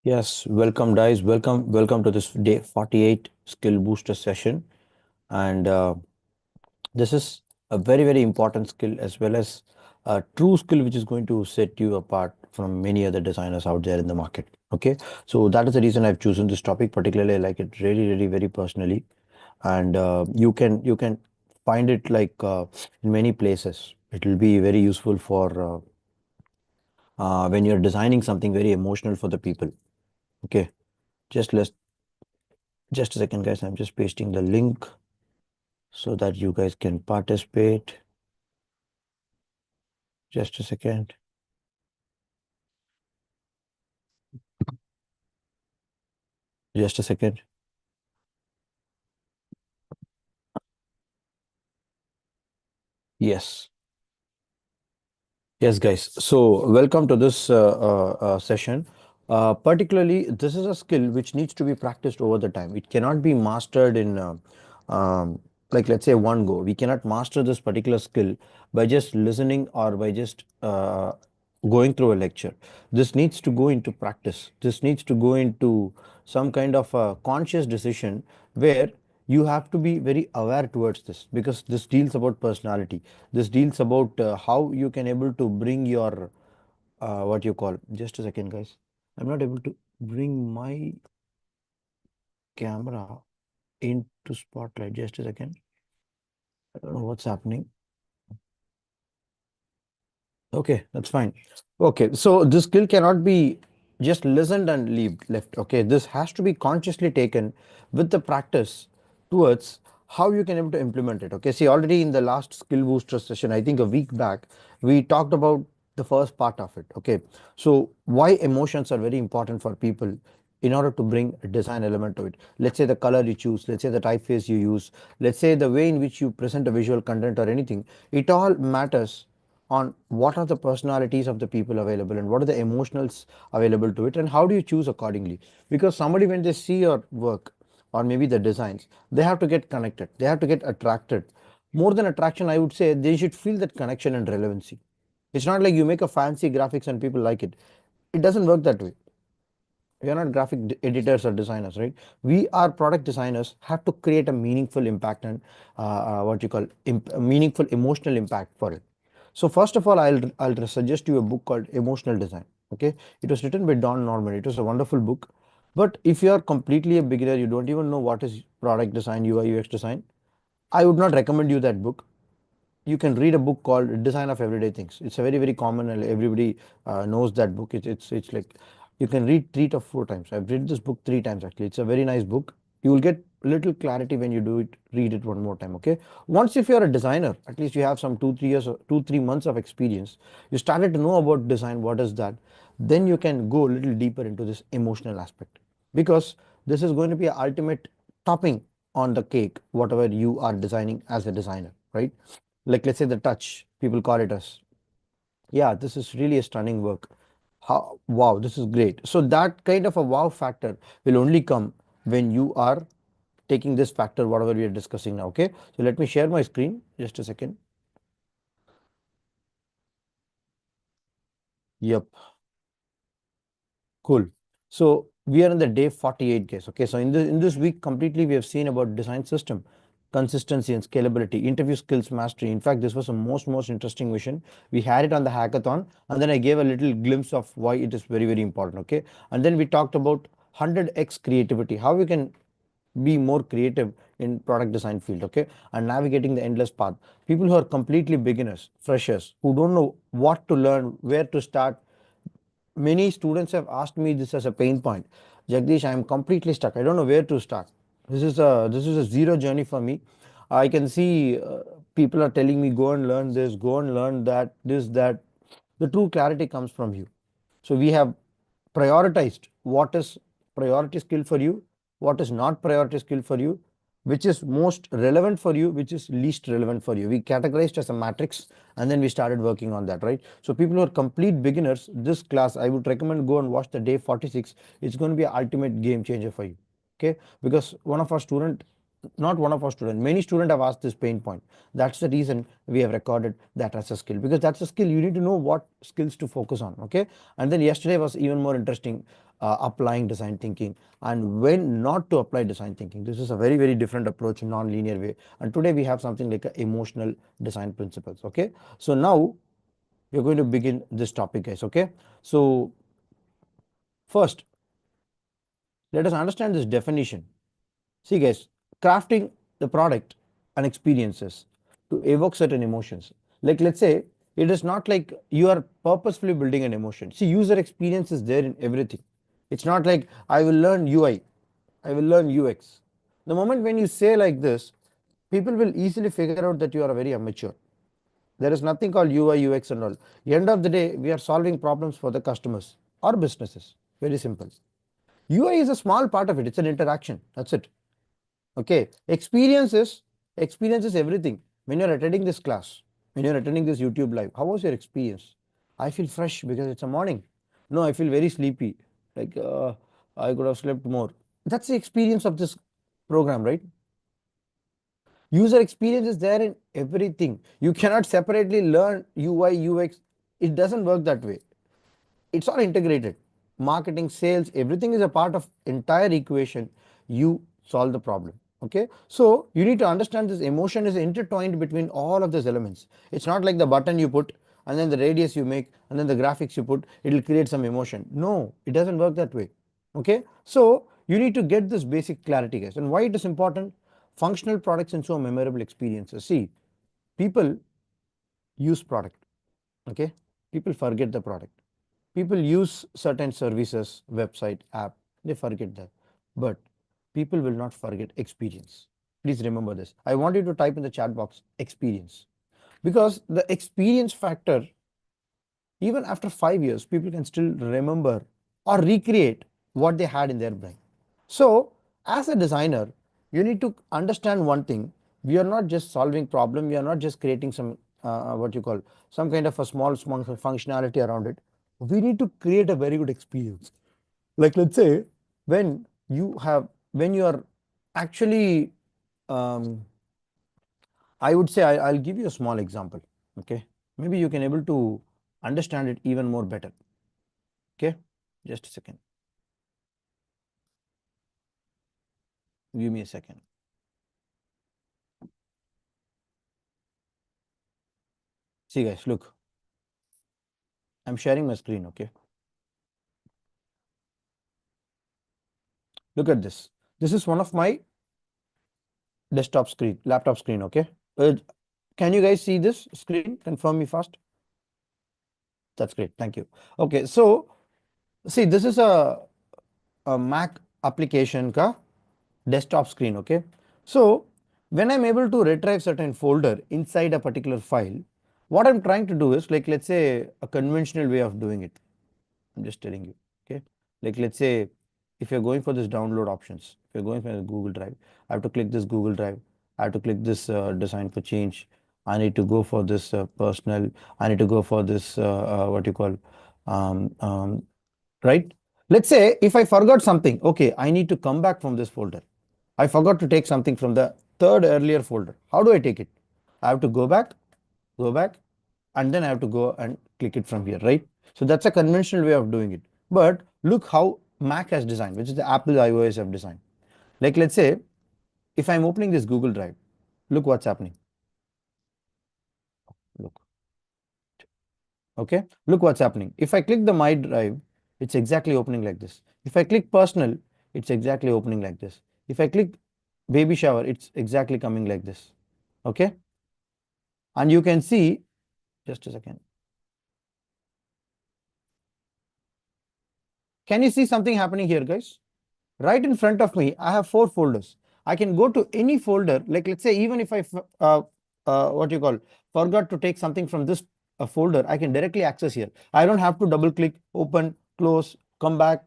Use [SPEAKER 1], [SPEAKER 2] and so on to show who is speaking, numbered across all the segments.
[SPEAKER 1] Yes, welcome guys. Welcome to this day 48 skill booster session. And this is a very important skill as well as a true skill which is going to set you apart from many other designers out there in the market. Okay, so that is the reason I've chosen this topic. Particularly, I like it really very personally, and you can find it in many places. It will be very useful for when you're designing something very emotional for the people. Okay, just let's just a second, guys. I'm just pasting the link so that you guys can participate. Just a second. Just a second. Yes. Yes, guys. So, welcome to this session. Particularly, this is a skill which needs to be practiced over the time. It cannot be mastered in, let's say, one go. We cannot master this particular skill by just listening or by just going through a lecture. This needs to go into practice. This needs to go into some kind of a conscious decision where you have to be very aware towards this, because this deals about personality. This deals about how you can able to bring your what you call, just a second, guys. I'm not able to bring my camera into spotlight. Just a second. I don't know what's happening. Okay, that's fine. Okay, so this skill cannot be just listened and left. Okay, this has to be consciously taken with the practice towards how you can able to implement it. Okay, see, already in the last skill booster session, I think a week back, we talked about the first part of it. Okay, so why emotions are very important for people in order to bring a design element to it. Let's say the color you choose, let's say the typeface you use, let's say the way in which you present a visual content or anything. It all matters on what are the personalities of the people available and what are the emotionals available to it, and how do you choose accordingly. Because somebody, when they see your work or maybe the designs, they have to get connected, they have to get attracted. More than attraction, I would say they should feel that connection and relevancy. It's not like you make a fancy graphics and people like it. It doesn't work that way. We are not editors or designers, right? We are product designers, have to create a meaningful impact and what you call meaningful emotional impact for it. So first of all, I'll suggest you a book called Emotional Design. Okay, it was written by Don Norman. It was a wonderful book. But if you are completely a beginner, you don't even know what is product design, UI UX design, I would not recommend you that book. You can read a book called Design of Everyday Things. It's a very common, and everybody knows that book. It's like you can read 3 to 4 times. I've read this book 3 times actually. It's a very nice book. You will get little clarity when you do it. Read it one more time. Okay. Once, if you're a designer, at least you have some 2 3 years or 2 3 months of experience. You started to know about design. What is that? Then you can go a little deeper into this emotional aspect, because this is going to be an ultimate topping on the cake, whatever you are designing as a designer, right? Like, let's say the touch, people call it as, yeah, this is really a stunning work. How, wow, this is great. So that kind of a wow factor will only come when you are taking this factor, whatever we are discussing now. Okay, so let me share my screen, just a second. Yep. Cool. So we are in the day 48, guys. Okay. So in this week completely, we have seen about design system, consistency and scalability, interview skills mastery. In fact, this was the most interesting mission. We had it on the hackathon, and then I gave a little glimpse of why it is very important. Okay. And then we talked about 100x creativity, how we can be more creative in product design field. Okay. And navigating the endless path. People who are completely beginners, freshers, who don't know what to learn, where to start. Many students have asked me this as a pain point. Jagdish, I am completely stuck. I don't know where to start. This is a zero journey for me. I can see people are telling me, go and learn this, go and learn that, this, that. The true clarity comes from you. So we have prioritized what is priority skill for you, what is not priority skill for you, which is most relevant for you, which is least relevant for you. We categorized as a matrix, and then we started working on that, right? So people who are complete beginners, this class, I would recommend go and watch the day 46. It's going to be an ultimate game changer for you. Okay, because one of our student not one of our students, many students have asked this pain point. That's the reason we have recorded that as a skill, because that's a skill. You need to know what skills to focus on. Okay. And then yesterday was even more interesting, applying design thinking and when not to apply design thinking. This is a very, very different approach in non-linear way. And today we have something like emotional design principles. Okay. So now we're going to begin this topic, guys. Okay. So first, let us understand this definition. See, guys, crafting the product and experiences to evoke certain emotions. Like, let's say, it is not like you are purposefully building an emotion. See, user experience is there in everything. It's not like I will learn UI, I will learn UX. The moment when you say like this, people will easily figure out that you are very amateur. There is nothing called UI, UX and all. End of the day, we are solving problems for the customers or businesses. Very simple. UI is a small part of it. It's an interaction. That's it. Okay, experience is everything. When you're attending this class, when you're attending this YouTube live, how was your experience? I feel fresh because it's a morning. No, I feel very sleepy, like I could have slept more. That's the experience of this program, right? User experience is there in everything. You cannot separately learn UI, UX. It doesn't work that way. It's all integrated. Marketing, sales, everything is a part of entire equation. You solve the problem. Okay, so you need to understand this emotion is intertwined between all of these elements. It's not like the button you put and then the radius you make and then the graphics you put, it will create some emotion. No, it doesn't work that way. Okay, so you need to get this basic clarity, guys. And why it is important? Functional products and so memorable experiences. See, people use product. Okay, people forget the product. People use certain services, website, app, they forget that. But people will not forget experience. Please remember this. I want you to type in the chat box experience, because the experience factor, even after 5 years, people can still remember or recreate what they had in their brain. So as a designer, you need to understand one thing. We are not just solving problem. We are not just creating some what you call some kind of a small functionality around it. We need to create a very good experience. Like, let's say, when when you are actually, I would say, I'll give you a small example. Okay, maybe you can able to understand it even more better. Okay, just a second. Give me a second. See, guys, look. I'm sharing my screen. Okay, look at this. This is one of my desktop screen, laptop screen. Okay, can you guys see this screen? Confirm me fast. That's great. Thank you. Okay, so see, this is a Mac application ka desktop screen. Okay, so when I'm able to retrieve certain folder inside a particular file, what I'm trying to do is, like, let's say, a conventional way of doing it. I'm just telling you. Okay, like, let's say, if you're going for this download options, if you're going for Google Drive, I have to click this Google Drive. I have to click this design for change. I need to go for this personal. I need to go for this what you call, um, um, right? Let's say if I forgot something, okay, I need to come back from this folder. I forgot to take something from the third earlier folder. How do I take it? I have to go back, and then I have to go and click it from here, right? So that's a conventional way of doing it. But look how Mac has designed, which is the Apple iOS have designed. Like, let's say, if I'm opening this Google Drive, look what's happening. Look, okay, look what's happening. If I click the My Drive, it's exactly opening like this. If I click Personal, it's exactly opening like this. If I click Baby Shower, it's exactly coming like this. Okay, and you can see, just a second. Can you see something happening here, guys? Right in front of me, I have 4 folders. I can go to any folder, like, let's say, even if I, what you call, forgot to take something from this folder, I can directly access here. I don't have to double click, open, close, come back.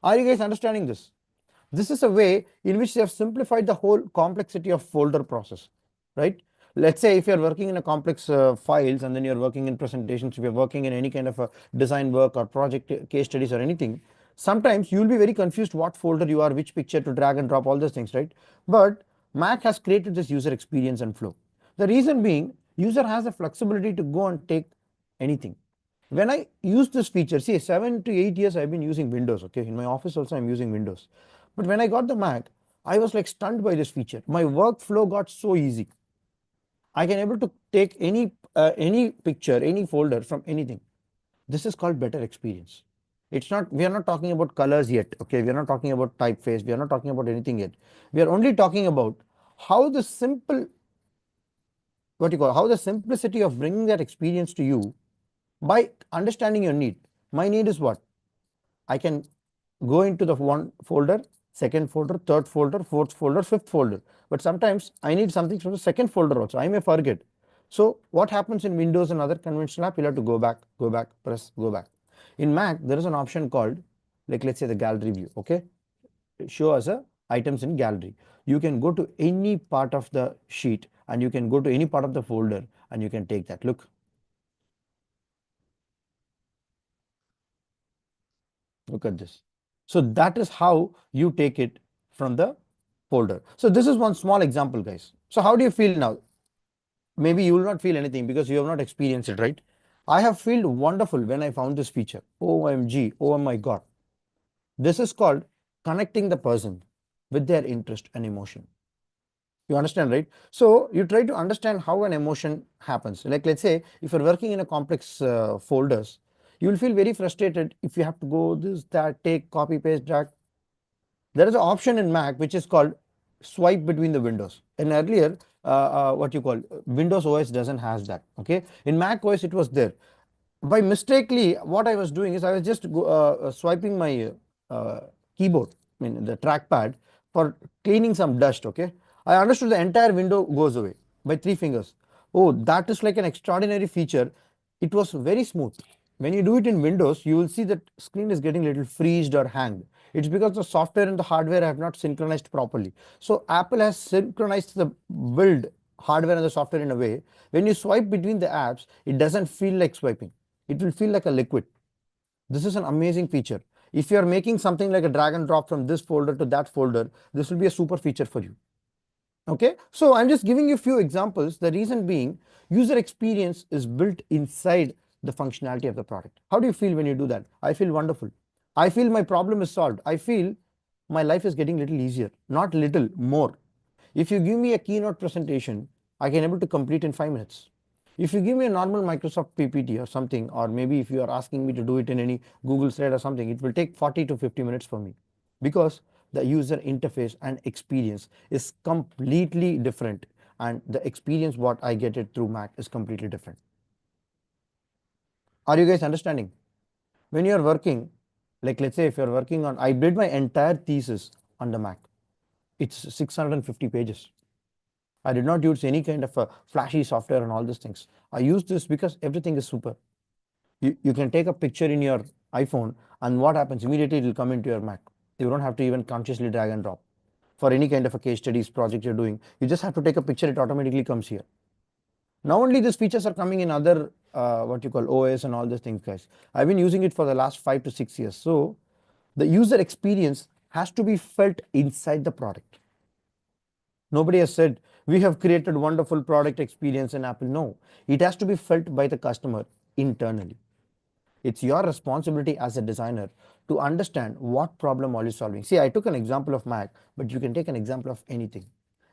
[SPEAKER 1] Are you guys understanding this? This is a way in which they have simplified the whole complexity of folder process, right? Let's say if you're working in a complex files, and then you're working in presentations, if you're working in any kind of a design work or project case studies or anything, sometimes you'll be very confused what folder you are, which picture to drag and drop, all those things, right? But Mac has created this user experience and flow. The reason being, user has the flexibility to go and take anything. When I use this feature, see, 7 to 8 years I've been using Windows, okay? In my office also I'm using Windows. But when I got the Mac, I was like stunned by this feature. My workflow got so easy. I can able to take any picture, any folder from anything. This is called better experience. It's not, we are not talking about colors yet, okay? We are not talking about typeface, we are not talking about anything yet. We are only talking about how the simple, what you call, how the simplicity of bringing that experience to you by understanding your need. My need is what? I can go into the one folder, second folder, third folder, fourth folder, fifth folder. But sometimes I need something from the second folder also. I may forget. So what happens in Windows and other conventional app? You'll have to go back, press, go back. In Mac, there is an option called, like let's say the gallery view, okay? Show us a items in gallery. You can go to any part of the sheet and you can go to any part of the folder and you can take that. Look at this. So that is how you take it from the folder. So this is one small example, guys. So how do you feel now? Maybe you will not feel anything because you have not experienced it, right? I have felt wonderful when I found this feature. OMG, oh my God. This is called connecting the person with their interest and emotion. You understand, right? So you try to understand how an emotion happens. Like let's say if you're working in a complex folders, you will feel very frustrated if you have to go this, that, take, copy, paste, drag. There is an option in Mac which is called swipe between the windows. And earlier, what you call Windows OS doesn't has that. Okay, in Mac OS it was there. By mistakenly, what I was doing is I was just swiping my uh, keyboard, I mean the trackpad for cleaning some dust. Okay, I understood the entire window goes away by 3 fingers. Oh, that is like an extraordinary feature. It was very smooth. When you do it in Windows, you will see that screen is getting little freezed or hanged. It's because the software and the hardware have not synchronized properly. So Apple has synchronized the build hardware and the software in a way when you swipe between the apps, it doesn't feel like swiping. It will feel like a liquid. This is an amazing feature. If you are making something like a drag and drop from this folder to that folder, this will be a super feature for you. Okay, so I'm just giving you a few examples. The reason being, user experience is built inside the functionality of the product. How do you feel when you do that? I feel wonderful. I feel my problem is solved. I feel my life is getting little easier, not little, more. If you give me a keynote presentation, I can able to complete in 5 minutes. If you give me a normal Microsoft PPT or something, or maybe if you are asking me to do it in any Google slide or something, it will take 40 to 50 minutes for me because the user interface and experience is completely different, and the experience what I get it through Mac is completely different. Are you guys understanding? When you are working, like let's say if you're working on, I did my entire thesis on the Mac. It's 650 pages. I did not use any kind of a flashy software and all these things. I use this because everything is super. You can take a picture in your iPhone and what happens immediately, it will come into your Mac. You don't have to even consciously drag and drop. For any kind of a case studies project you're doing, you just have to take a picture, it automatically comes here. Now only these features are coming in other what you call OS and all these things, guys. I've been using it for the last 5 to 6 years. So the user experience has to be felt inside the product. Nobody has said we have created wonderful product experience in Apple. No, it has to be felt by the customer internally. It's your responsibility as a designer to understand what problem are you solving. See, I took an example of Mac, but you can take an example of anything.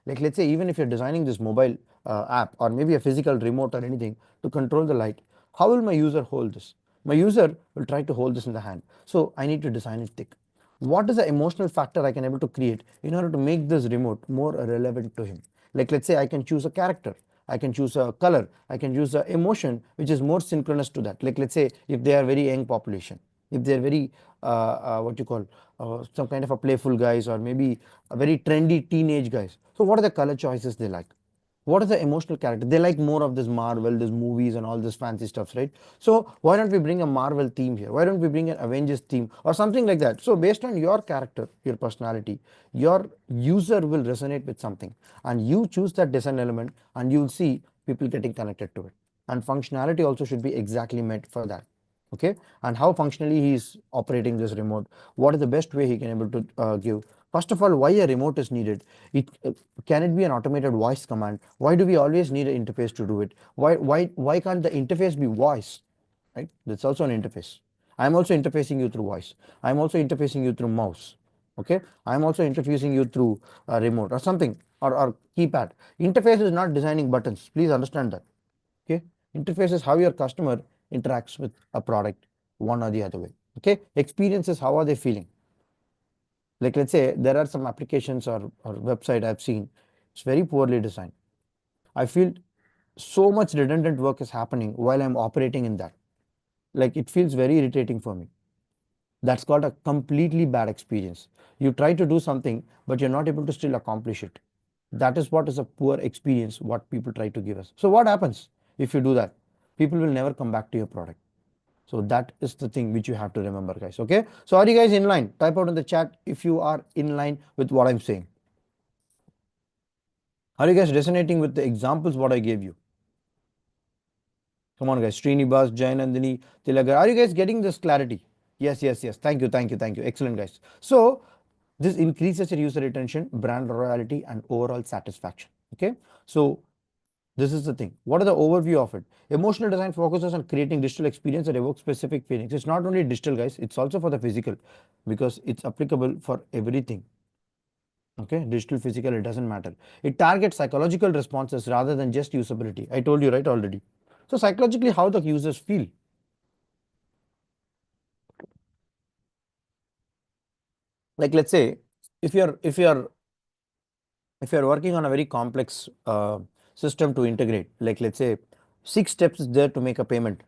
[SPEAKER 1] Like let's say even if you're designing this mobile app or maybe a physical remote or anything to control the light, how will my user hold this? My user will try to hold this in the hand. So I need to design it thick. What is the emotional factor I can able to create in order to make this remote more relevant to him? Like let's say I can choose a character, I can choose a color, I can choose an emotion which is more synchronous to that. Like let's say if they are very young population, if they are very what you call some kind of a playful guys or maybe a very trendy teenage guys. So what are the color choices they like? What is the emotional character? They like more of this Marvel, this movies and all this fancy stuffs, right? So why don't we bring a Marvel theme here? Why don't we bring an Avengers theme or something like that? So based on your character, your personality, your user will resonate with something and you choose that design element and you'll see people getting connected to it. And functionality also should be exactly meant for that. okay, and how functionally he is operating this remote, what is the best way he can able to give. First of all, why a remote is needed, it can it be an automated voice command, why do we always need an interface to do it, why can't the interface be voice, right? That's also an interface. I'm also interfacing you through voice, I'm also interfacing you through mouse, okay, I'm also interfacing you through a remote or something, or keypad. Interface is not designing buttons, please understand that. Okay, interface is how your customer interacts with a product, one or the other way. Okay, experience is how are they feeling. Like, let's say there are some applications or website I've seen, it's very poorly designed. I feel so much redundant work is happening while I'm operating in that. Like, it feels very irritating for me. That's called a completely bad experience. You try to do something but you're not able to still accomplish it. That is what is a poor experience, what people try to give us. So what happens if you do that? People will never come back to your product. So that is the thing which you have to remember, guys. Okay, so are you guys in line? Type out in the chat if you are in line with what I'm saying. Are you guys resonating with the examples what I gave you? Come on, guys. Srinivas, Jayanandini, Tilagar. Are you guys getting this clarity? Yes, yes, yes. Thank you, thank you, thank you. Excellent, guys. So this increases your user retention, brand loyalty, and overall satisfaction. Okay, so this is the thing. What is the overview of it? Emotional design focuses on creating digital experience that evokes specific feelings. It's not only digital, guys, it's also for the physical, because it's applicable for everything. Okay, digital, physical, it doesn't matter. It targets psychological responses rather than just usability. I told you, right, already. So psychologically, how the users feel. Like, let's say if you're working on a very complex system to integrate, like, let's say 6 steps is there to make a payment.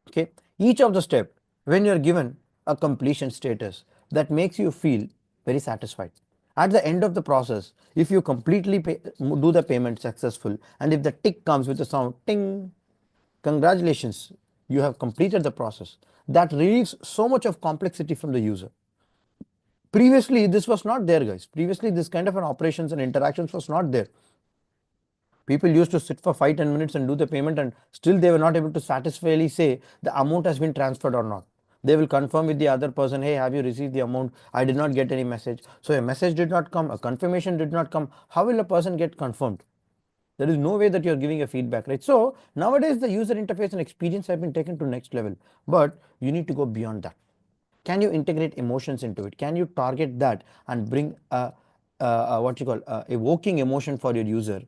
[SPEAKER 1] Okay, each of the step, when you're given a completion status, that makes you feel very satisfied. At the end of the process, if you completely do the payment successful, and if the tick comes with a sound ting, congratulations, you have completed the process. That relieves so much of complexity from the user. Previously this was not there, guys. Previously this kind of an operations and interactions was not there. People used to sit for 5-10 minutes and do the payment, and still they were not able to satisfactorily say the amount has been transferred or not. They will confirm with the other person, hey, have you received the amount? I did not get any message. So a message did not come, a confirmation did not come. How will a person get confirmed? There is no way that you're giving a feedback, right? So nowadays the user interface and experience have been taken to next level, but you need to go beyond that. Can you integrate emotions into it? Can you target that and bring what you call evoking emotion for your user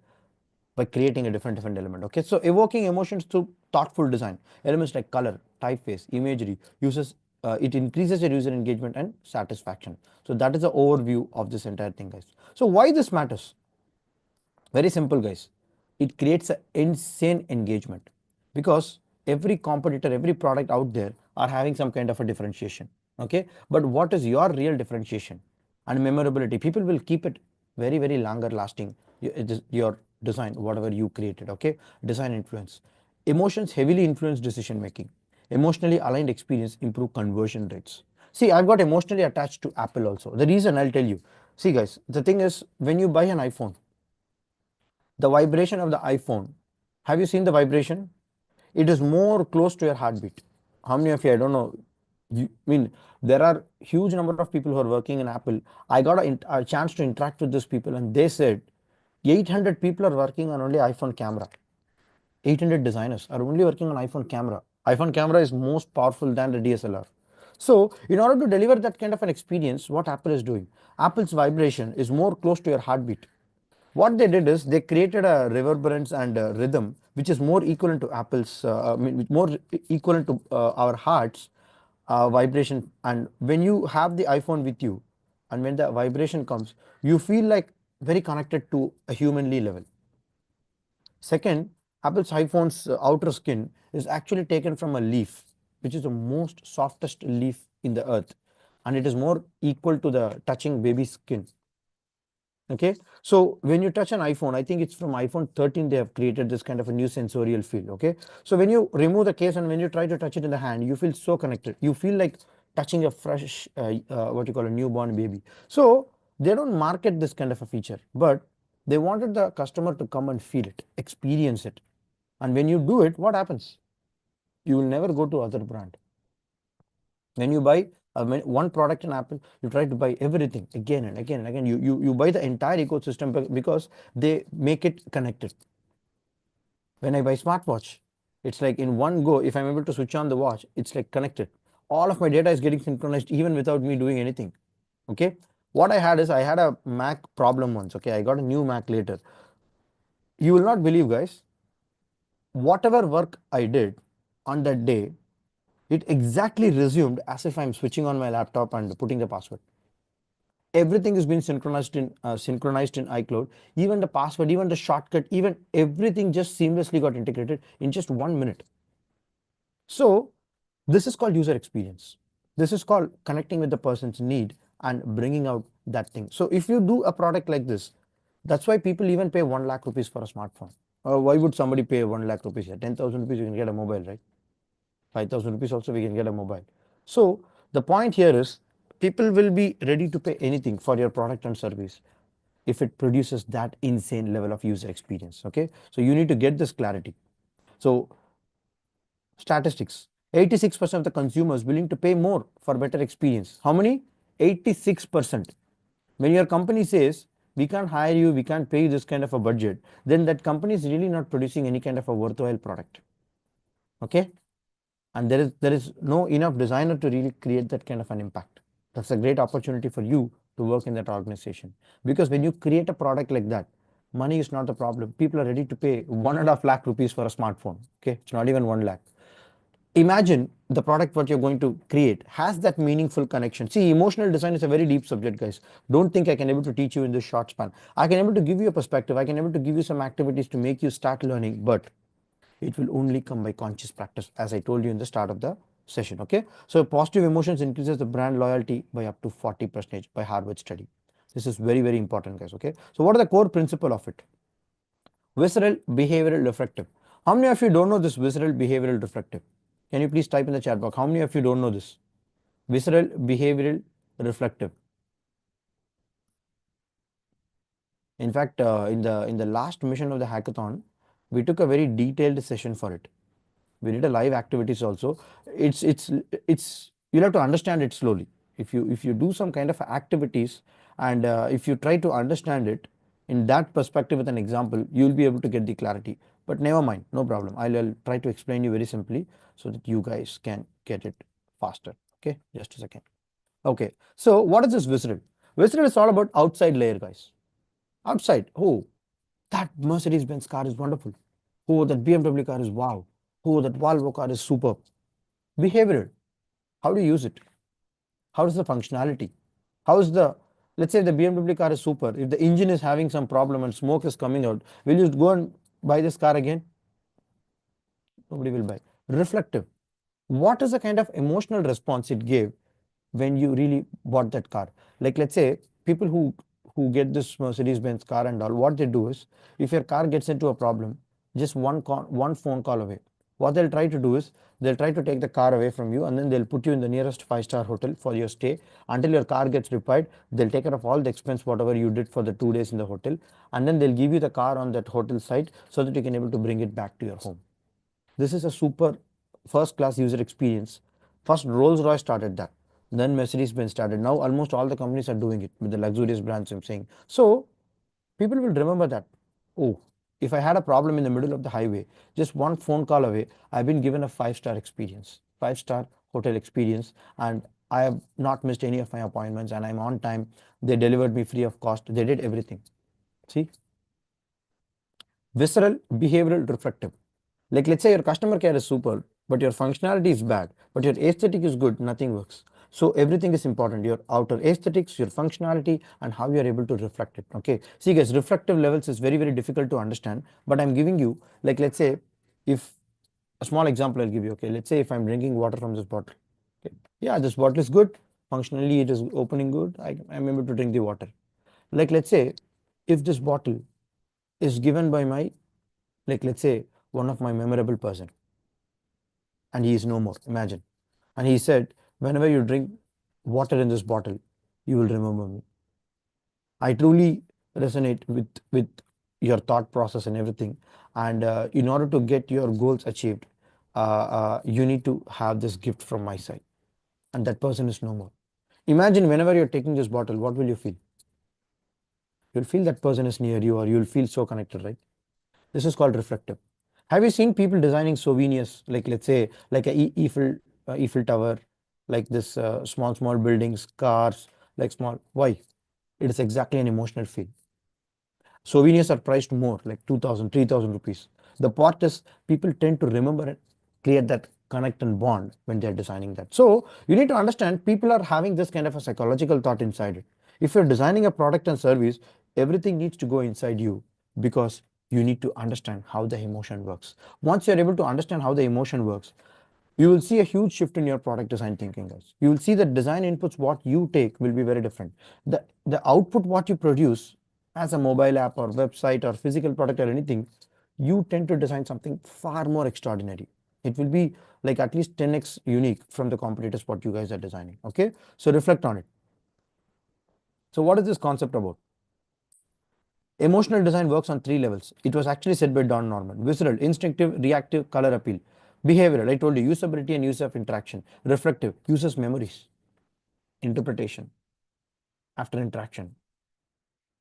[SPEAKER 1] by creating a different element? Okay, so evoking emotions through thoughtful design, elements like color, typeface, imagery, uses it increases your user engagement and satisfaction. So that is the overview of this entire thing, guys. So why this matters? Very simple, guys. It creates an insane engagement, because every competitor, every product out there are having some kind of a differentiation. Okay, but what is your real differentiation and memorability? People will keep it very, very longer lasting. Your design, whatever you created. Okay, design influence. Emotions heavily influence decision making. Emotionally aligned experience improve conversion rates. See, I've got emotionally attached to Apple also. The reason I'll tell you. See, guys, the thing is, when you buy an iPhone, the vibration of the iPhone, have you seen the vibration? It is more close to your heartbeat. How many of you, I don't know, I mean, there are huge number of people who are working in Apple. I got a chance to interact with these people, and they said 800 people are working on only iPhone camera. 800 designers are only working on iPhone camera. iPhone camera is most powerful than the DSLR. So in order to deliver that kind of an experience, what Apple is doing, Apple's vibration is more close to your heartbeat. What they did is they created a reverberance and a rhythm which is more equivalent to Apple's, I mean, more equivalent to our heart's vibration. And when you have the iPhone with you, and when the vibration comes, you feel like very connected to a humanly level. Second, Apple's iPhone's outer skin is actually taken from a leaf, which is the most softest leaf in the earth, and it is more equal to the touching baby skin. Okay, so when you touch an iPhone, I think it's from iPhone 13 they have created this kind of a new sensorial feel. Okay, so when you remove the case and when you try to touch it in the hand, you feel so connected. You feel like touching a fresh what you call a newborn baby. So they don't market this kind of a feature, but they wanted the customer to come and feel it, experience it. And when you do it, what happens? You will never go to other brand. When you buy one product in Apple, you try to buy everything again and again and again. You buy the entire ecosystem because they make it connected. When I buy smartwatch, it's like in one go, if I'm able to switch on the watch, it's like connected. All of my data is getting synchronized even without me doing anything. Okay. What I had is I had a Mac problem once. Okay. I got a new Mac later. You will not believe, guys, whatever work I did on that day, it exactly resumed as if I'm switching on my laptop and putting the password. Everything is being synchronized in iCloud. Even the password, even the shortcut, even everything just seamlessly got integrated in just 1 minute. So this is called user experience. This is called connecting with the person's need and bringing out that thing. So if you do a product like this, that's why people even pay 1 lakh rupees for a smartphone. Why would somebody pay 1 lakh rupees? 10,000 rupees you can get a mobile, right? 5,000 rupees also we can get a mobile. So the point here is people will be ready to pay anything for your product and service if it produces that insane level of user experience. Okay, so you need to get this clarity. So statistics, 86% of the consumers willing to pay more for better experience. How many? 86%. When your company says we can't hire you, we can't pay you this kind of a budget, then that company is really not producing any kind of a worthwhile product. Okay, and there is no enough designer to really create that kind of an impact. That's a great opportunity for you to work in that organization, because when you create a product like that, money is not the problem. People are ready to pay 1.5 lakh rupees for a smartphone. Okay, it's not even 1 lakh. Imagine the product what you're going to create has that meaningful connection. See, emotional design is a very deep subject, guys. Don't think I can able to teach you in this short span. I can able to give you a perspective, I can able to give you some activities to make you start learning, but it will only come by conscious practice, as I told you in the start of the session. Okay, so positive emotions increases the brand loyalty by up to 40% by Harvard study. This is very, very important, guys. Okay, so what are the core principle of it? Visceral behavioral reflective. How many of you don't know this visceral behavioral reflective? Can you please type in the chat box? How many of you don't know this? Visceral behavioral reflective. In fact, in the last mission of the hackathon, we took a very detailed session for it. We did a live activities also. It's you'll have to understand it slowly. If you do some kind of activities, and if you try to understand it in that perspective with an example, you'll be able to get the clarity. But never mind, no problem. I'll try to explain you very simply so that you guys can get it faster. Okay, just a second. Okay, so what is this visceral? Visceral is all about outside layer, guys. Outside, oh, that Mercedes-Benz car is wonderful. Oh, that BMW car is wow. Oh, that Volvo car is superb. Behavioral, how do you use it? How is the functionality? How is the, let's say the BMW car is super. If the engine is having some problem and smoke is coming out, will you go and buy this car again? Nobody will buy. Reflective, what is the kind of emotional response it gave when you really bought that car? Like, let's say people who get this Mercedes-Benz car and all, what they do is, if your car gets into a problem, just one phone call away, what they'll try to do is they'll try to take the car away from you, and then they'll put you in the nearest 5-star hotel for your stay until your car gets repaired. They'll take care of all the expense whatever you did for the 2 days in the hotel, and then they'll give you the car on that hotel site so that you can able to bring it back to your home. This is a super first class user experience. First Rolls-Royce started that, then Mercedes-Benz started. Now almost all the companies are doing it with the luxurious brands, I'm saying. So people will remember that. Oh, if I had a problem in the middle of the highway, just one phone call away, I've been given a 5-star experience, 5-star hotel experience, and I have not missed any of my appointments, and I'm on time. They delivered me free of cost. They did everything. See, visceral behavioral reflective. Like, let's say your customer care is super, but your functionality is bad, but your aesthetic is good, nothing works. So everything is important, your outer aesthetics, your functionality, and how you are able to reflect it. Okay, see guys, reflective levels is very, very difficult to understand, but I'm giving you, like, let's say, if a small example I'll give you. Okay, let's say if I'm drinking water from this bottle. Okay, yeah, this bottle is good, functionally it is opening good, I'm able to drink the water. Like, let's say if this bottle is given by my, like, let's say one of my memorable person, and he is no more, imagine, and he said, whenever you drink water in this bottle, you will remember me. I truly resonate with your thought process and everything, and in order to get your goals achieved, you need to have this gift from my side. and that person is no more. Imagine whenever you're taking this bottle, what will you feel? You'll feel that person is near you, or you'll feel so connected, right? This is called reflective. Have you seen people designing souvenirs, like let's say, like a Eiffel Tower, like this small buildings, cars, like small? Why? It is exactly an emotional feel. Souvenirs are priced more, like 2,000, 3,000 rupees. The part is people tend to remember it, create that connect and bond when they're designing that. So you need to understand people are having this kind of a psychological thought inside it. If you're designing a product and service, everything needs to go inside you, because you need to understand how the emotion works. Once you're able to understand how the emotion works, you will see a huge shift in your product design thinking, guys. You will see that design inputs what you take will be very different. The output what you produce as a mobile app or website or physical product or anything, you tend to design something far more extraordinary. It will be like at least 10x unique from the competitors what you guys are designing. Okay, so reflect on it. So what is this concept about? Emotional design works on three levels. It was actually said by Don Norman: visceral, instinctive, reactive, color appeal. Behavioral, I told you, usability and use of interaction. Reflective, uses memories, interpretation after interaction.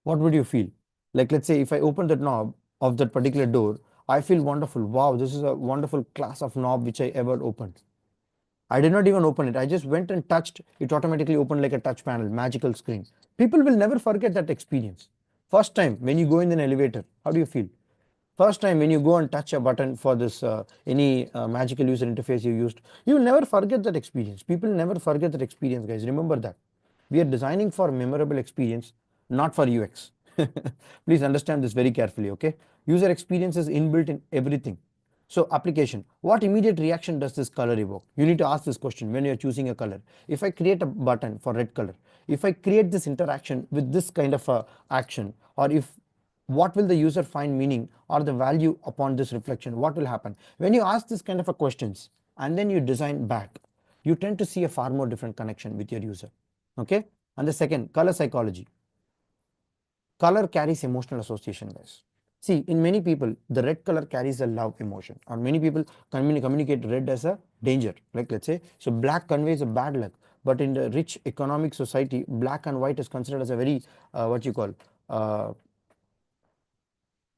[SPEAKER 1] What would you feel? Like, let's say if I open that knob of that particular door, I feel wonderful. Wow, this is a wonderful class of knob which I ever opened. I did not even open it. I just went and touched. It automatically opened like a touch panel, magical screen. People will never forget that experience. First time when you go in an elevator, how do you feel? First time when you go and touch a button for this any magical user interface you used, you will never forget that experience. People never forget that experience, guys. Remember that. We are designing for memorable experience, not for UX. Please understand this very carefully, okay? User experience is inbuilt in everything. So application, what immediate reaction does this color evoke? You need to ask this question when you're choosing a color. If I create a button for red color, if I create this interaction with this kind of a action, or if what will the user find meaning or the value upon this reflection, what will happen? When you ask this kind of a questions and then you design back, you tend to see a far more different connection with your user. Okay. And the second, color psychology. Color carries emotional association, guys. See, in many people, the red color carries a love emotion, or many people communicate red as a danger. Like, let's say, so black conveys a bad luck, but in the rich economic society, black and white is considered as a very what you call uh,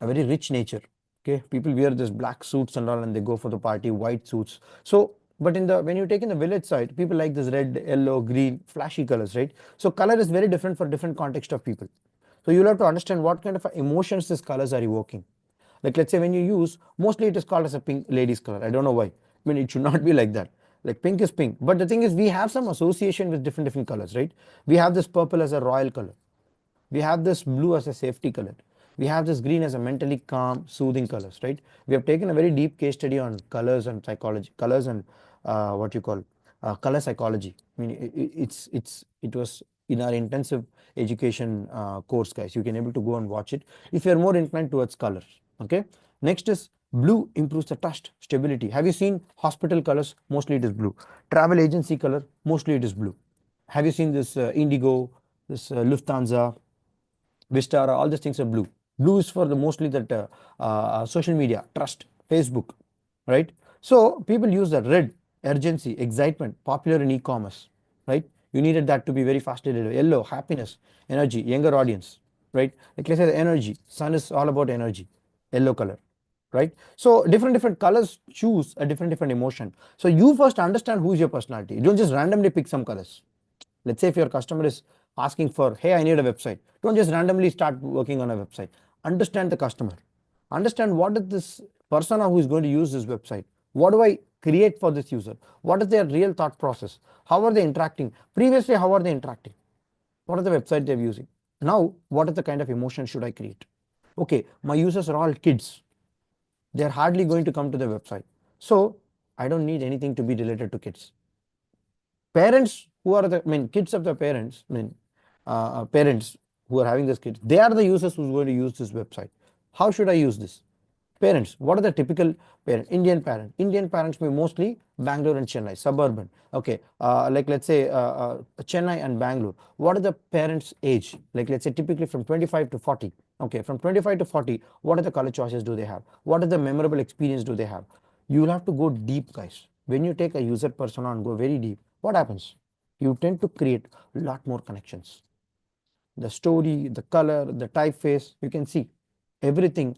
[SPEAKER 1] a very rich nature. Okay, people wear this black suits and all, and they go for the party, white suits. So, but in the when you take in the village side, people like this red, yellow, green, flashy colors, right? So, color is very different for different context of people. So, you'll have to understand what kind of emotions these colors are evoking. Like, let's say when you use, mostly it is called as a pink ladies color. I don't know why. I mean, it should not be like that. Like, pink is pink, but the thing is, we have some association with different colors, right? We have this purple as a royal color. We have this blue as a safety color. We have this green as a mentally calm, soothing colors, right? We have taken a very deep case study on colors and psychology, colors and what you call color psychology. I mean, it was in our intensive education course, guys. You can able to go and watch it if you are more inclined towards colors. Okay. Next is blue improves the trust, stability. Have you seen hospital colors? Mostly it is blue. Travel agency color, mostly it is blue. Have you seen this Indigo, this Lufthansa, Vistara, all these things are blue. Blue is for the mostly that social media, trust, Facebook, right? So people use the red, urgency, excitement, popular in e-commerce, right? You needed that to be very fast delivered. Yellow, happiness, energy, younger audience, right? Like let's say the energy, sun is all about energy, yellow color, right? So different colors choose a different emotion. So you first understand who is your personality. You don't just randomly pick some colors. Let's say if your customer is asking for, hey, I need a website. Don't just randomly start working on a website. Understand the customer. Understand what is this persona who is going to use this website. What do I create for this user? What is their real thought process? How are they interacting? Previously, how are they interacting? What are the website they're using? Now, what is the kind of emotion should I create? Okay, my users are all kids. They're hardly going to come to the website. So I don't need anything to be related to kids. Parents who are the, I mean, kids of the parents, I mean, parents who are having these kids, they are the users who's going to use this website. How should I use this? Parents, what are the typical parent? Indian parent. Indian parents may mostly Bangalore and Chennai, suburban. Okay, like let's say Chennai and Bangalore. What are the parents' age? Like let's say typically from 25 to 40. Okay, from 25 to 40, what are the color choices do they have? What are the memorable experience do they have? You will have to go deep, guys. When you take a user persona and go very deep, what happens? you tend to create a lot more connections. The story, the color, the typeface, you can see everything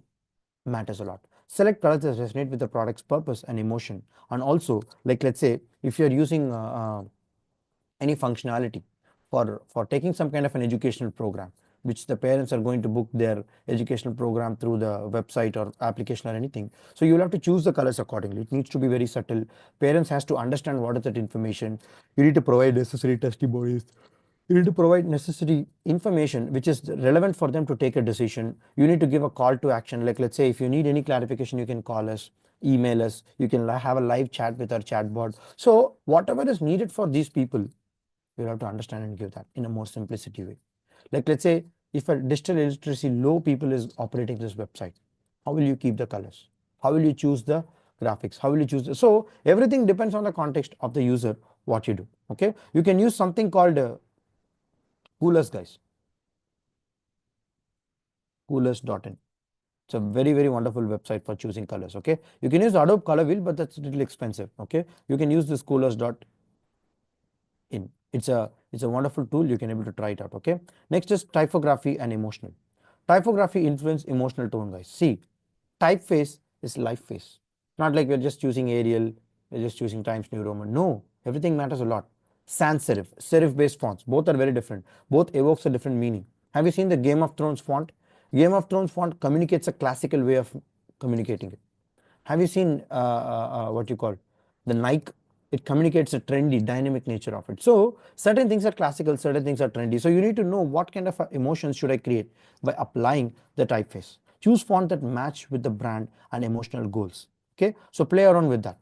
[SPEAKER 1] matters a lot. Select colors that resonate with the product's purpose and emotion. And also, like let's say, if you're using any functionality for taking some kind of an educational program, which the parents are going to book their educational program through the website or application or anything, so you'll have to choose the colors accordingly. It needs to be very subtle. Parents has to understand what is that information. You need to provide necessary testimonies. You need to provide necessary information which is relevant for them to take a decision. You need to give a call to action. Like let's say if you need any clarification, you can call us, email us, you can have a live chat with our chatbot. So whatever is needed for these people, you have to understand and give that in a more simplicity way. Like let's say if a digital literacy low people is operating this website, how will you keep the colors? How will you choose the graphics? How will you choose so everything depends on the context of the user, what you do. Okay, you can use something called coolers, guys. Coolers.in. It's a very wonderful website for choosing colors. Okay, you can use Adobe Color Wheel, but that's a little expensive. Okay, you can use this coolers.in. It's a wonderful tool. You can able to try it out. Okay, next is typography and emotional. Typography influence emotional tone, guys. See, typeface is life face. Not like we're just using Arial, we're just using Times New Roman. No, everything matters a lot. Sans serif, serif based fonts, both are very different. Both evokes a different meaning. Have you seen the Game of Thrones font? Game of Thrones font communicates a classical way of communicating it. Have you seen what you call the Nike? It communicates a trendy, dynamic nature of it. So certain things are classical, certain things are trendy. So you need to know what kind of emotions should I create by applying the typeface. Choose font that match with the brand and emotional goals. Okay, so play around with that.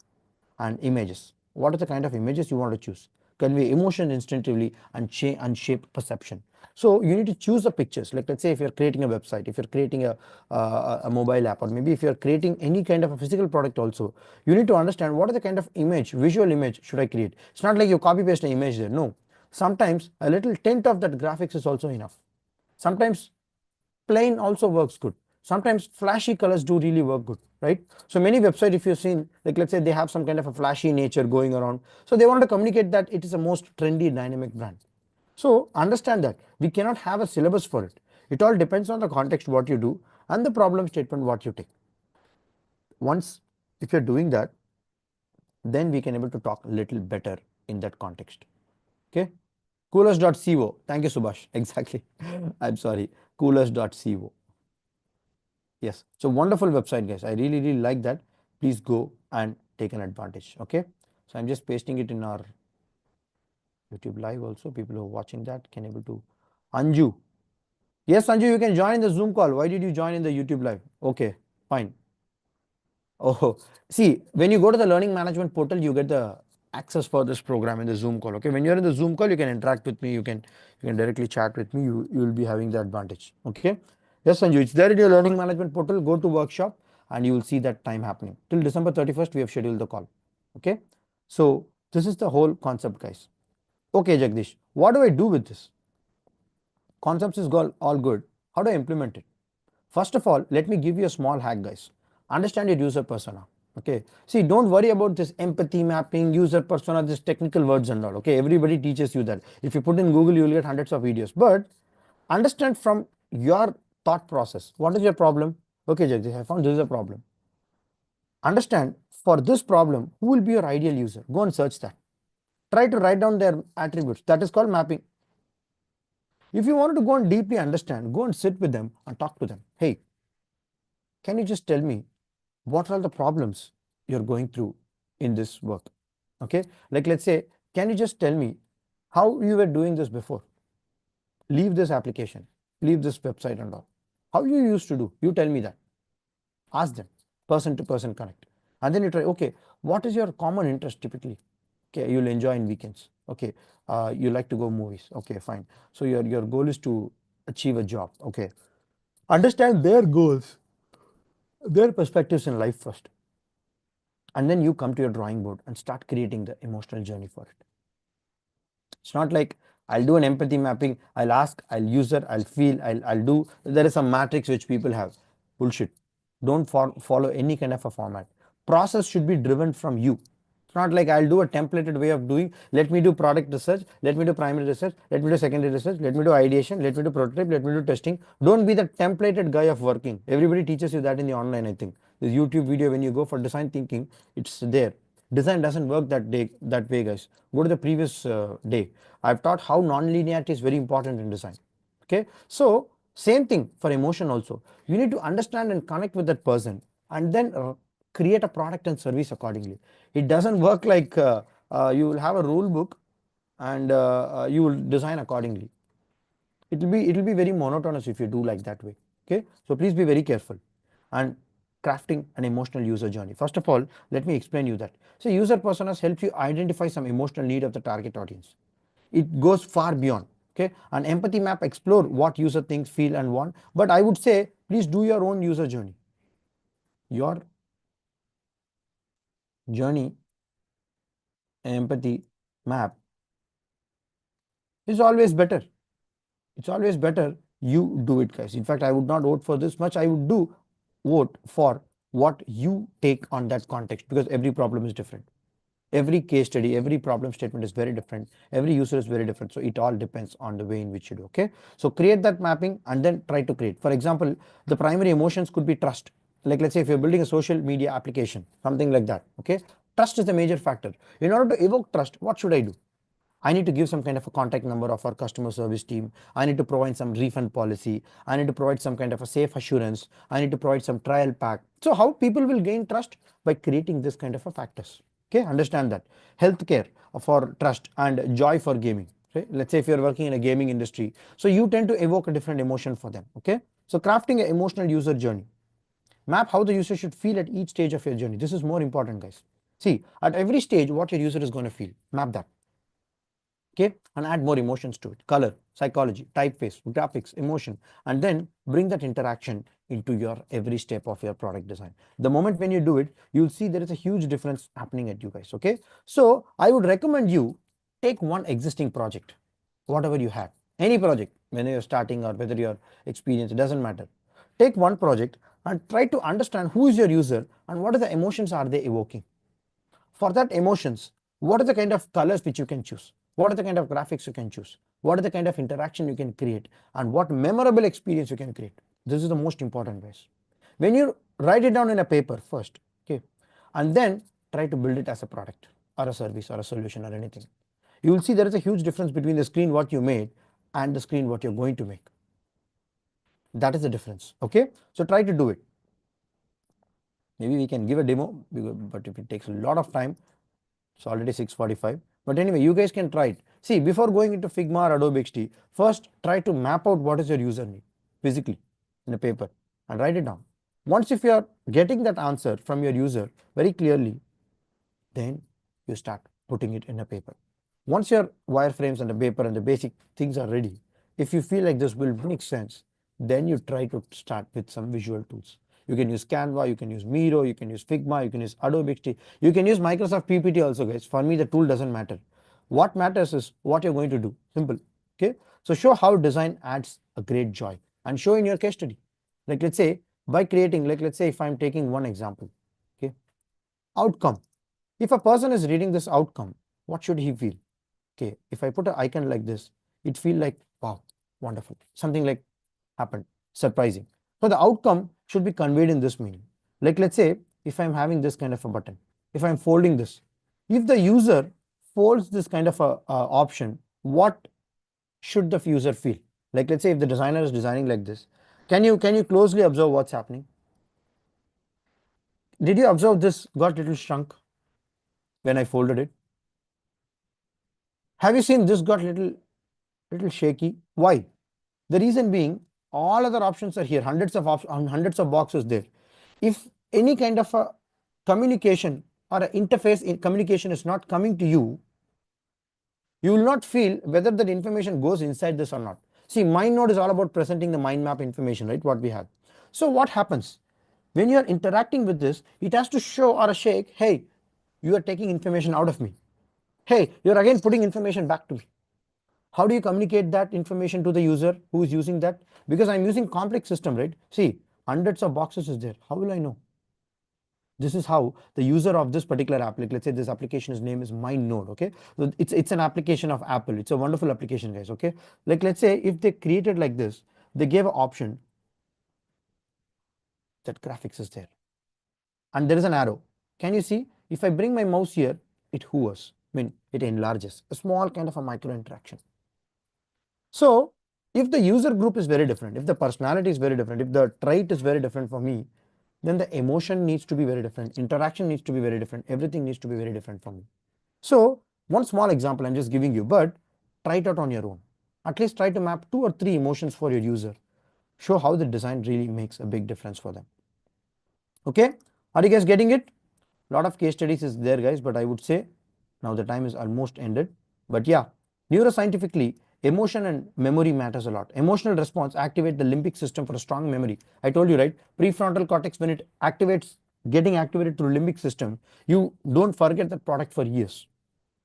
[SPEAKER 1] And images. What are the kind of images you want to choose? Convey emotion instinctively and shape perception. So you need to choose the pictures. Like let's say if you're creating a website, if you're creating a mobile app, or maybe if you're creating any kind of a physical product also, you need to understand what are the kind of image, visual image should I create. It's not like you copy paste an image there. No. Sometimes a little tint of that graphics is also enough. Sometimes plain also works good. Sometimes flashy colors do really work good, right? So many websites, if you've seen, like let's say they have some kind of a flashy nature going around, so they want to communicate that it is a most trendy dynamic brand. So understand that we cannot have a syllabus for it. It all depends on the context what you do and the problem statement what you take. Once if you're doing that, then we can able to talk a little better in that context. Okay, coolers.co. Thank you, Subhash. Exactly. I'm sorry, coolers.co. Yes, so wonderful website, guys. I really like that. Please go and take an advantage. Okay, so I'm just pasting it in our YouTube live also. People who are watching that can able to. Anju, yes, Anju, you can join the Zoom call. Why did you join in the YouTube live? Okay, fine. Oh, see, when you go to the learning management portal, you get the access for this program in the Zoom call. Okay, when you're in the Zoom call, you can interact with me. You can directly chat with me. You will be having the advantage. Okay. Yes, Sanju, it's there in your learning management portal. Go to workshop and you will see that time happening. Till December 31st, we have scheduled the call. Okay. So this is the whole concept, guys. Okay, Jagdish, what do I do with this? Concepts is all good. How do I implement it? First of all, let me give you a small hack, guys. Understand your user persona. Okay. See, don't worry about this empathy mapping, user persona, this technical words and all. Okay. Everybody teaches you that. If you put in Google, you will get hundreds of videos. But understand from your thought process. What is your problem? Okay, Jagdish, I found this is a problem. Understand for this problem, who will be your ideal user? Go and search that. Try to write down their attributes. That is called mapping. If you wanted to go and deeply understand, go and sit with them and talk to them. Hey, can you just tell me what are the problems you're going through in this work? Okay, like let's say, can you just tell me how you were doing this before? Leave this application, leave this website and all. How you used to do? You tell me that. Ask them, person to person connect. And then you try, okay, what is your common interest typically? Okay, you'll enjoy in weekends. Okay, you like to go movies. Okay, fine. So your goal is to achieve a job. Okay, understand their goals, their perspectives in life first. And then you come to your drawing board and start creating the emotional journey for it. It's not like I'll do an empathy mapping, I'll ask, I'll use it, I'll feel, I'll do. There is some matrix which people have. Bullshit. Don't follow any kind of a format. Process should be driven from you. not like I'll do a templated way of doing. Let me do product research, let me do primary research, let me do secondary research, let me do ideation, let me do prototype, let me do testing. Don't be the templated guy of working. Everybody teaches you that in the online, I think. This YouTube video, when you go for design thinking, it's there. Design doesn't work that way, guys. Go to the previous day. I've taught how non-linearity is very important in design. Okay, so same thing for emotion also. You need to understand and connect with that person, and then create a product and service accordingly. It doesn't work like you will have a rule book and you will design accordingly. It will be very monotonous if you do like that way. Okay, so please be very careful. And crafting an emotional user journey. First of all, let me explain you that. So user personas help you identify some emotional need of the target audience. It goes far beyond. Okay, an empathy map explore what user thinks, feel and want, but I would say please do your own user journey. Your journey empathy map is always better. It's always better you do it, guys. In fact, I would not vote for this much. I would do vote for what you take on that context, because every problem is different. Every case study, every problem statement is very different. Every user is very different. So it all depends on the way in which you do. Okay, so create that mapping and then try to create. For example, the primary emotions could be trust. Like, let's say if you're building a social media application, something like that. Okay, trust is the major factor. In order to evoke trust, what should I do? I need to give some kind of a contact number of our customer service team. I need to provide some refund policy. I need to provide some kind of a safe assurance. I need to provide some trial pack. So how people will gain trust? By creating this kind of a factors. Okay, understand that. Healthcare for trust and joy for gaming. Okay? Let's say if you're working in a gaming industry, so you tend to evoke a different emotion for them. Okay, so crafting an emotional user journey. Map how the user should feel at each stage of your journey. This is more important, guys. See, at every stage, what your user is going to feel. Map that. Okay, and add more emotions to it. Color, psychology, typeface, graphics, emotion, and then bring that interaction into your every step of your product design. The moment when you do it, you'll see there is a huge difference happening at you guys. Okay, so I would recommend you take one existing project, whatever you have, any project, when you're starting or whether you're experienced, it doesn't matter. Take one project and try to understand who is your user and what are the emotions are they evoking. For that emotions, what are the kind of colors which you can choose? What are the kind of graphics you can choose? What are the kind of interaction you can create? And what memorable experience you can create? This is the most important, guys. When you write it down in a paper first, okay, and then try to build it as a product or a service or a solution or anything, you will see there is a huge difference between the screen what you made and the screen what you're going to make. That is the difference. Okay, so try to do it. Maybe we can give a demo, but if it takes a lot of time, it's already 6:45. But anyway, you guys can try it. See, before going into Figma or Adobe XD, first try to map out what is your user need physically in a paper and write it down. Once if you are getting that answer from your user very clearly, then you start putting it in a paper. Once your wireframes and the paper and the basic things are ready, if you feel like this will make sense, then you try to start with some visual tools. You can use Canva, you can use Miro, you can use Figma, you can use Adobe XD, you can use Microsoft PPT also, guys. For me, the tool doesn't matter. What matters is what you're going to do. Simple. Okay. So show how design adds a great joy and show in your case study. Like let's say by creating, like let's say if I'm taking one example, okay, outcome. If a person is reading this outcome, what should he feel? Okay, if I put an icon like this, it feel like, wow, wonderful. Something like happened, surprising. So the outcome should be conveyed in this meaning. Like let's say, if I'm having this kind of a button, if I'm folding this, if the user folds this kind of a option, what should the user feel? Like let's say if the designer is designing like this, can you closely observe what's happening? Did you observe this got little shrunk when I folded it? Have you seen this got little shaky? Why? The reason being, all other options are here, hundreds of boxes there. If any kind of a communication or an interface in communication is not coming to you, you will not feel whether that information goes inside this or not. See, mind node is all about presenting the mind map information, right? What we have. So what happens when you are interacting with this? It has to show or shake, hey, you are taking information out of me. Hey, you're again putting information back to me. How do you communicate that information to the user who is using that? Because I'm using complex system, right? See, hundreds of boxes is there. How will I know? This is how the user of this particular application, let's say this application's name is my node, okay? So it's an application of Apple. It's a wonderful application, guys, okay? Like, let's say if they created like this, they gave an option that graphics is there and there is an arrow. Can you see? If I bring my mouse here, it hovers, I mean, it enlarges, a small kind of a micro interaction. So if the user group is very different, if the personality is very different, if the trait is very different for me, then the emotion needs to be very different, interaction needs to be very different, everything needs to be very different for me. So one small example I'm just giving you, but try it out on your own. At least try to map 2 or 3 emotions for your user. Show how the design really makes a big difference for them. Okay, are you guys getting it? A lot of case studies is there, guys, but I would say now the time is almost ended. But yeah, neuroscientifically, emotion and memory matters a lot. Emotional response activate the limbic system for a strong memory. I told you, right? Prefrontal cortex, when it activates, getting activated through limbic system, you don't forget that product for years.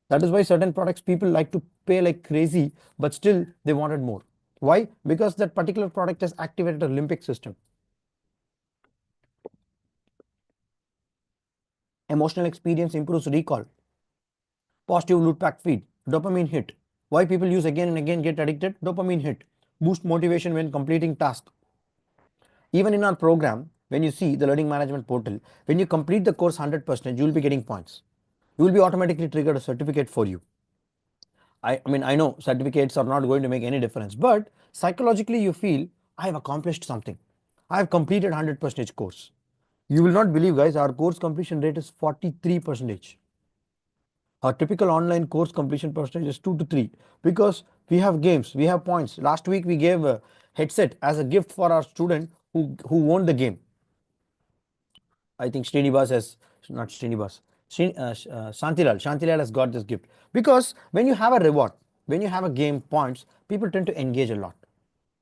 [SPEAKER 1] That is why certain products people like to pay like crazy, but still they wanted more. Why? Because that particular product has activated a limbic system. Emotional experience improves recall. Positive loop back feed. Dopamine hit. Why people use again and again, get addicted? Dopamine hit. Boost motivation when completing task. Even in our program, when you see the learning management portal, when you complete the course 100%, you will be getting points. You will be automatically triggered a certificate for you. I mean, I know certificates are not going to make any difference, but psychologically you feel I have accomplished something. I have completed 100% course. You will not believe, guys, our course completion rate is 43%. Our typical online course completion percentage is 2 to 3 because we have games, we have points. Last week we gave a headset as a gift for our student who won the game. I think Srinivas has, not Srinivas, Shantilal has got this gift. Because when you have a reward, when you have a game points, people tend to engage a lot,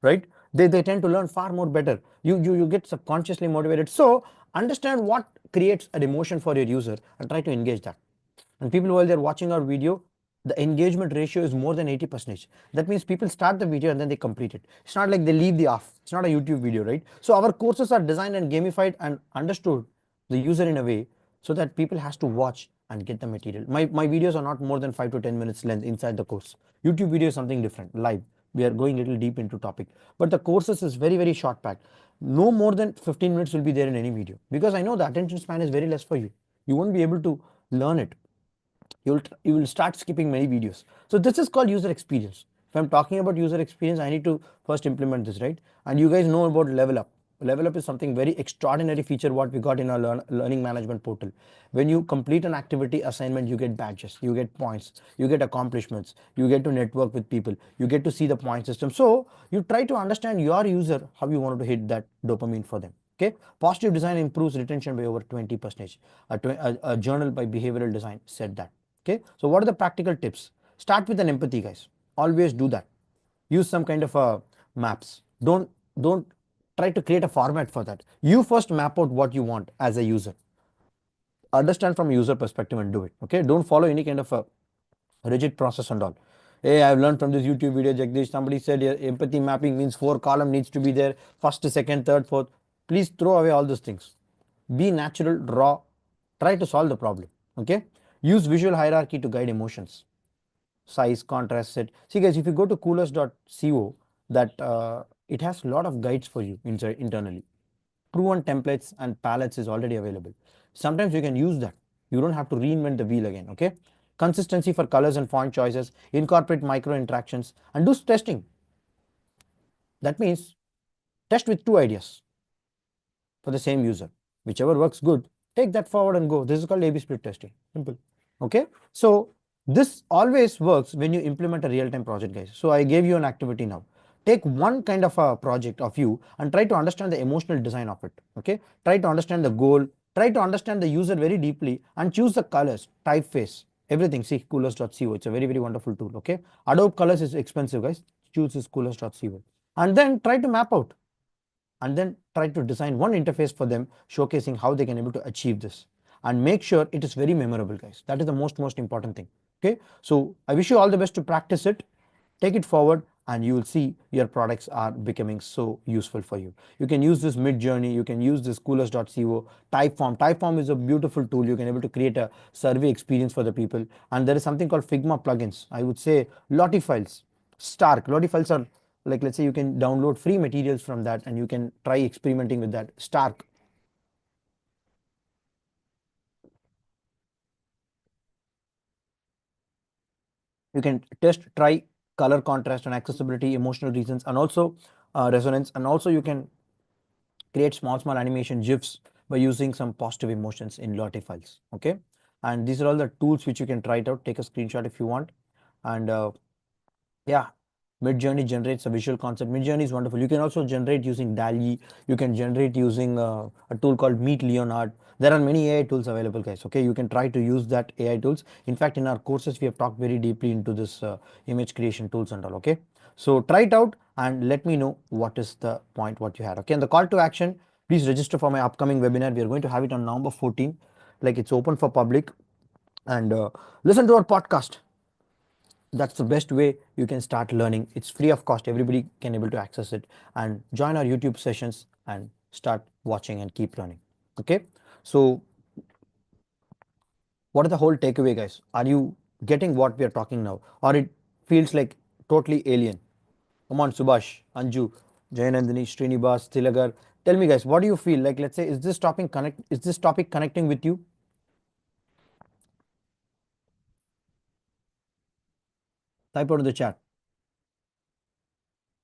[SPEAKER 1] right? They tend to learn far more better. You get subconsciously motivated. So understand what creates an emotion for your user and try to engage that. And people, while they're watching our video, the engagement ratio is more than 80%. That means people start the video and then they complete it. It's not like they leave the off. It's not a YouTube video, right? So our courses are designed and gamified and understood the user in a way so that people has to watch and get the material. My videos are not more than 5 to 10 minutes length inside the course. YouTube video is something different, live. We are going a little deep into topic. But the courses is very, very short packed. No more than 15 minutes will be there in any video because I know the attention span is very less for you. You won't be able to learn it. You will start skipping many videos. So this is called user experience. If I'm talking about user experience, I need to first implement this, right? And you guys know about level up. Level up is something very extraordinary feature what we got in our learning management portal. When you complete an activity assignment, you get badges, you get points, you get accomplishments, you get to network with people, you get to see the point system. So you try to understand your user, how you want to hit that dopamine for them. Okay, positive design improves retention by over 20%. A journal by behavioral design said that. Okay, so what are the practical tips? Start with an empathy, guys. Always do that. Use some kind of maps. Don't try to create a format for that. You first map out what you want as a user. Understand from a user perspective and do it. Okay, don't follow any kind of a rigid process and all. Hey, I've learned from this YouTube video, Jagdish. Somebody said empathy mapping means 4 column needs to be there, first, second, third, fourth. Please throw away all those things. Be natural, raw. Try to solve the problem. Okay. Use visual hierarchy to guide emotions. Size, contrast, set. See, guys, if you go to coolers.co, that it has a lot of guides for you internally. Proven templates and palettes is already available. Sometimes you can use that. You don't have to reinvent the wheel again. Okay. Consistency for colors and font choices. Incorporate micro interactions and do testing. That means test with 2 ideas for the same user. Whichever works good, take that forward and go. This is called A/B split testing. Simple. Okay. So this always works when you implement a real-time project, guys. So I gave you an activity now. Take one kind of a project of you and try to understand the emotional design of it. Okay. Try to understand the goal. Try to understand the user very deeply and choose the colors, typeface, everything. See coolers.co. It's a very, very wonderful tool. Okay. Adobe Colors is expensive, guys. Choose this coolers.co. And then try to map out and then try to design one interface for them showcasing how they can able to achieve this and make sure it is very memorable, guys. That is the most important thing. Okay, so I wish you all the best to practice it. Take it forward and you will see your products are becoming so useful for you. You can use this mid journey, you can use this coolers.co, Typeform is a beautiful tool. You can able to create a survey experience for the people. And there is something called Figma plugins, I would say. Lottie files, Stark. Lottie files are like, let's say you can download free materials from that and you can try experimenting with that. Stark, you can test, try color contrast and accessibility, emotional reasons, and also resonance. And also you can create small animation gifs by using some positive emotions in Lottie files. Okay, and these are all the tools which you can try it out. Take a screenshot if you want. And yeah, Midjourney generates a visual concept. Midjourney is wonderful. You can also generate using DALL-E. You can generate using a tool called Meet Leonard. There are many AI tools available, guys. Okay, you can try to use that AI tools. In fact, in our courses, we have talked very deeply into this image creation tools and all. Okay, so try it out and let me know what is the point what you had. Okay, and the call to action: please register for my upcoming webinar. We are going to have it on November 14. Like, it's open for public, and listen to our podcast. That's the best way you can start learning. It's free of cost, everybody can able to access it. And join our YouTube sessions and start watching and keep learning. Okay, so what is the whole takeaway, guys? Are you getting what we are talking now, or it feels like totally alien? Come on, Subhash, Anju, Jayanandini, Srinivas, Tilagar, tell me, guys, what do you feel like? Let's say, is this topic connecting with you? Type out in the chat.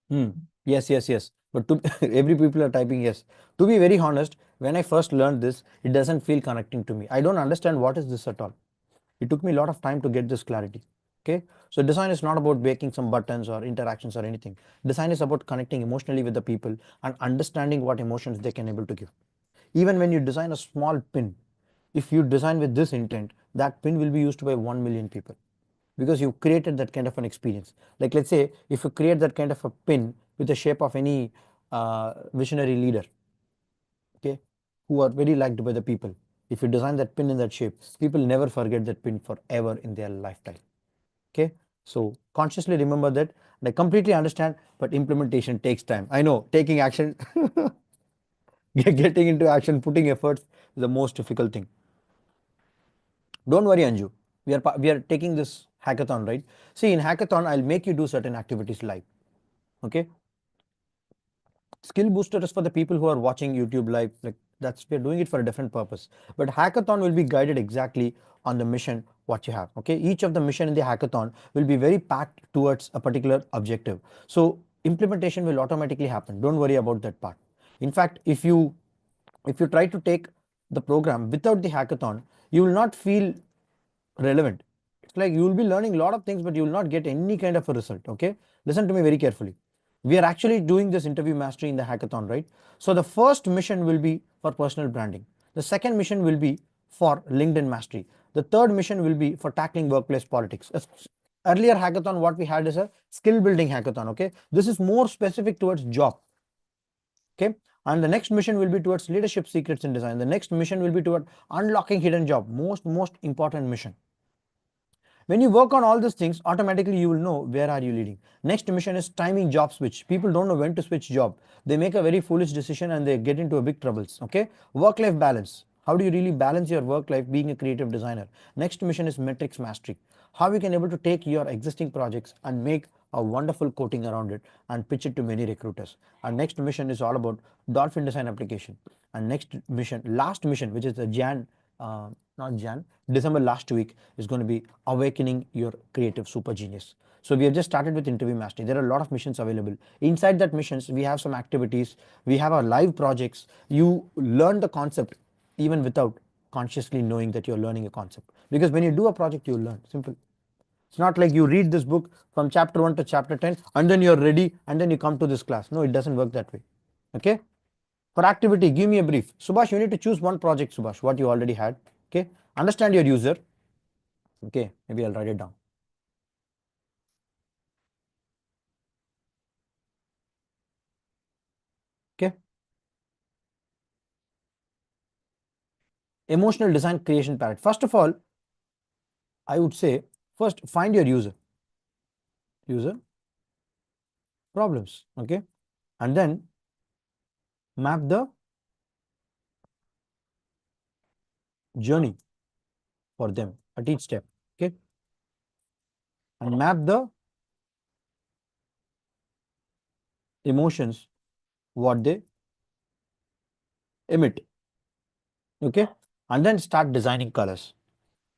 [SPEAKER 1] Hmm. Yes, yes, yes. But to, every people are typing yes. To be very honest, when I first learned this, it doesn't feel connecting to me. I don't understand what is this at all. It took me a lot of time to get this clarity. Okay. So design is not about making some buttons or interactions or anything. Design is about connecting emotionally with the people and understanding what emotions they can able to give. Even when you design a small pin, if you design with this intent, that pin will be used by 1 million people because you created that kind of an experience. Like, let's say if you create that kind of a pin with the shape of any visionary leader, okay, who are very liked by the people. If you design that pin in that shape, people never forget that pin forever in their lifetime. Okay, so consciously remember that. And I completely understand, but implementation takes time. I know taking action, getting into action, putting efforts is the most difficult thing. Don't worry, Anju. We are taking this hackathon, right? See, in hackathon, I'll make you do certain activities live. Okay, skill booster is for the people who are watching YouTube live. Like, that's, we're doing it for a different purpose. But hackathon will be guided exactly on the mission what you have. Okay, each of the mission in the hackathon will be very packed towards a particular objective. So implementation will automatically happen. Don't worry about that part. In fact, if you try to take the program without the hackathon, you will not feel relevant. It's like you will be learning a lot of things, but you will not get any kind of a result. Okay, listen to me very carefully. We are actually doing this interview mastery in the hackathon, right? So the first mission will be for personal branding. The second mission will be for LinkedIn mastery. The third mission will be for tackling workplace politics. Earlier hackathon, what we had is a skill building hackathon. Okay, this is more specific towards job. Okay, and the next mission will be towards leadership secrets in design. The next mission will be toward unlocking hidden job. Most important mission. When you work on all these things, automatically you will know where are you leading. Next mission is timing job switch. People don't know when to switch job. They make a very foolish decision and they get into a big troubles. Okay, work life balance. How do you really balance your work life being a creative designer? Next mission is metrics mastery. How you can able to take your existing projects and make a wonderful coating around it and pitch it to many recruiters. And next mission is all about dolphin design application. And next mission, last mission, which is the uh, not Jan, December last week, is going to be awakening your creative super genius. So we have just started with interview mastery. There are a lot of missions available. Inside that missions, we have some activities. We have our live projects. You learn the concept even without consciously knowing that you're learning a concept. Because when you do a project, you learn. Simple. It's not like you read this book from chapter 1 to chapter 10 and then you're ready and then you come to this class. No, it doesn't work that way. Okay. For activity, give me a brief. Subhash, you need to choose one project, Subhash, what you already had. Okay. Understand your user. Okay. Maybe I'll write it down. Okay. Emotional design creation palette. First of all, I would say first find your user. User. problems. Okay, and then map the journey for them at each step. Okay, and map the emotions what they emit. Okay, and then start designing colors,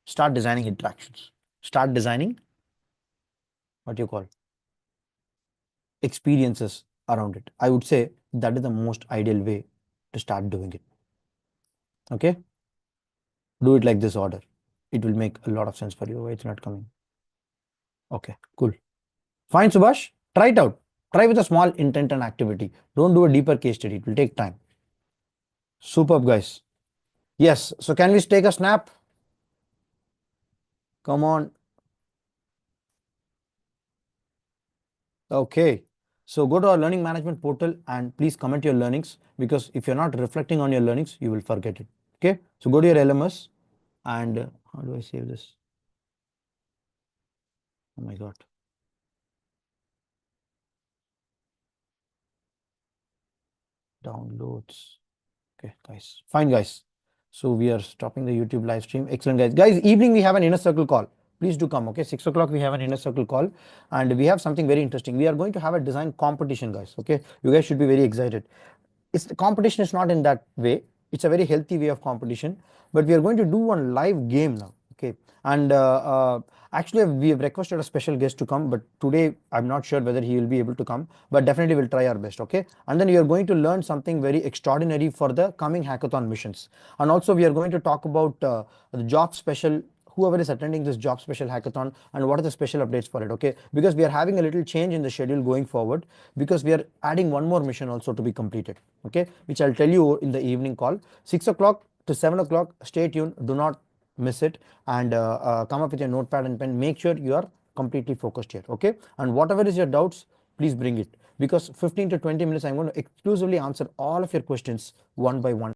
[SPEAKER 1] start designing interactions, start designing what you call experiences around it. I would say that is the most ideal way to start doing it. Okay, do it like this order. It will make a lot of sense for you. Why it's not coming? Okay, cool. Fine, Subhash. Try it out. Try with a small intent and activity. Don't do a deeper case study. It will take time. Superb, guys. Yes. So can we take a snap? Come on. Okay. So go to our learning management portal and please comment your learnings, because if you're not reflecting on your learnings, you will forget it. Okay. So go to your LMS and how do I save this? Oh my God. Downloads. Okay, guys. Fine, guys. So we are stopping the YouTube live stream. Excellent, guys. Guys, evening we have an inner circle call. Please do come. Okay, 6 o'clock we have an inner circle call, and we have something very interesting. We are going to have a design competition, guys. Okay, you guys should be very excited. It's the competition is not in that way. It's a very healthy way of competition, but we are going to do one live game now. Okay, and actually we have requested a special guest to come, but today I'm not sure whether he will be able to come, but definitely we'll try our best. Okay, and then we are going to learn something very extraordinary for the coming hackathon missions, and also we are going to talk about the job special, whoever is attending this job special hackathon, and what are the special updates for it. Okay, because we are having a little change in the schedule going forward, because we are adding one more mission also to be completed. Okay, which I'll tell you in the evening call. 6 o'clock to 7 o'clock, stay tuned, do not miss it, and come up with your notepad and pen. Make sure you are completely focused here. Okay, and whatever is your doubts, please bring it, because 15 to 20 minutes I'm going to exclusively answer all of your questions one by one.